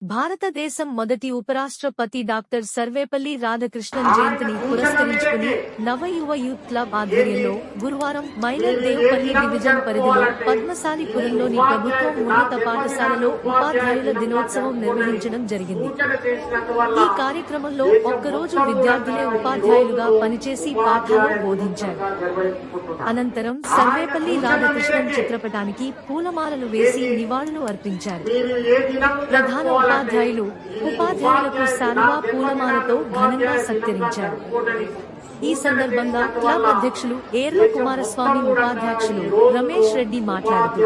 భారతదేశం మొదటి ఉపరాష్ట్రపతి డాక్టర్ సర్వేపల్లి రాధాకృష్ణన్ జయంతిని పురస్కరించుకుని నవయువ యూత్ క్లబ్ ఆధ్వర్యంలో గురువారం మైనర్ దేవుపల్లి డివిజన్ పరిధిలో పద్మశాలిపురంలోని ప్రభుత్వ ఉన్నత పాఠశాలలో ఉపాధ్యాయుల దినోత్సవం నిర్వహించడం జరిగింది. ఈ కార్యక్రమంలో ఒక్కరోజు విద్యార్థులే ఉపాధ్యాయులుగా పనిచేసి పాఠాలు బోధించారు. అనంతరం సర్వేపల్లి రాధాకృష్ణన్ చిత్రపటానికి పూలమాలలు వేసి నివాళులు అర్పించారు. ప్రధాన ఉపాధ్యాయులకు శాలువా పూలమాలతో ఘనంగా సత్కరించారు. ఈ సందర్భంగా క్లబ్ అధ్యక్షులు ఏర్ల కుమారస్వామి, ఉపాధ్యక్షులు రమేష్ రెడ్డి మాట్లాడుతూ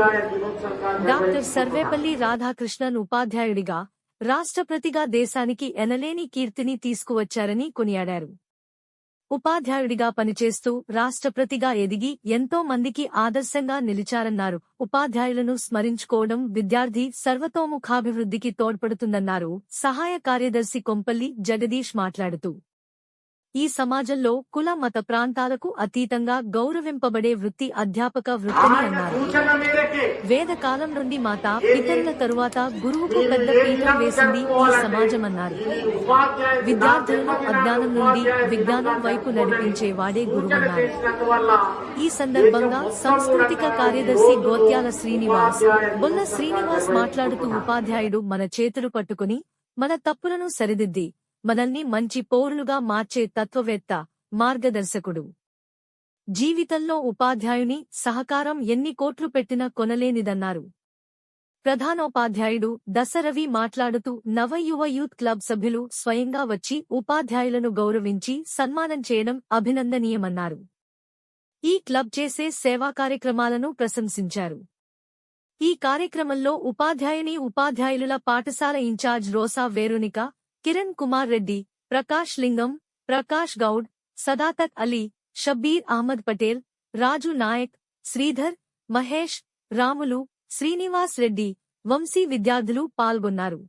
డాక్టర్ సర్వేపల్లి రాధాకృష్ణన్ ఉపాధ్యాయుడిగా, రాష్ట్రపతిగా దేశానికి ఎనలేని కీర్తిని తీసుకువచ్చారని కొనియాడారు. ఉపాధ్యాయుడిగా పనిచేస్తూ రాష్ట్రపతిగా ఎదిగి ఎంతో మందికి ఆదర్శంగా నిలిచారన్నారు. ఉపాధ్యాయులను స్మరించుకోవడం విద్యార్థి సర్వతోముఖాభివృద్ధికి తోడ్పడుతుందన్నారు. సహాయ కార్యదర్శి కొంపల్లి జగదీష్ మాట్లాడుతూ ఈ సమాజంలో కుల మత ప్రాంతాలకు అతీతంగా గౌరవింపబడే వృత్తి అధ్యాపక వృత్తిని అన్నారు. వేదకాలం నుండి మాత పితరుల తరువాత గురువుకు పెద్ద పీఠం వేసింది ఈ సమాజమన్నారు. విద్యార్థులను అజ్ఞానం నుండి విజ్ఞానం వైపు నడిపించే వాడే గురువన్నారు. ఈ సందర్భంగా సాంస్కృతిక కార్యదర్శి గోత్యాల శ్రీనివాస్, బొల్ల శ్రీనివాస్ మాట్లాడుతూ ఉపాధ్యాయుడు మన చేతులు పట్టుకుని మన తప్పులను సరిదిద్ది మనల్ని మంచి పౌరులుగా మార్చే తత్వవేత్త, మార్గదర్శకుడు. జీవితంలో ఉపాధ్యాయుని సహకారం ఎన్ని కోట్లు పెట్టినా కొనలేనిదన్నారు. ప్రధానోపాధ్యాయుడు దశరవి మాట్లాడుతూ నవయువ యూత్ క్లబ్ సభ్యులు స్వయంగా వచ్చి ఉపాధ్యాయులను గౌరవించి సన్మానం చేయడం అభినందనీయమన్నారు. ఈ క్లబ్ చేసే సేవా కార్యక్రమాలను ప్రశంసించారు. ఈ కార్యక్రమంలో ఉపాధ్యాయుల పాఠశాల ఇన్ఛార్జ్ రోసా వేరునిక, కిరణ్ కుమార్ రెడ్డి, ప్రకాష్ లింగం, ప్రకాష్ గౌడ్, సదాతత్ అలీ, షబ్బీర్ అహ్మద్ పటేల్, రాజు నాయక్, శ్రీధర్, మహేష్, రాములు, శ్రీనివాస్ రెడ్డి, వంశీ విద్యార్థులు పాల్గొన్నారు.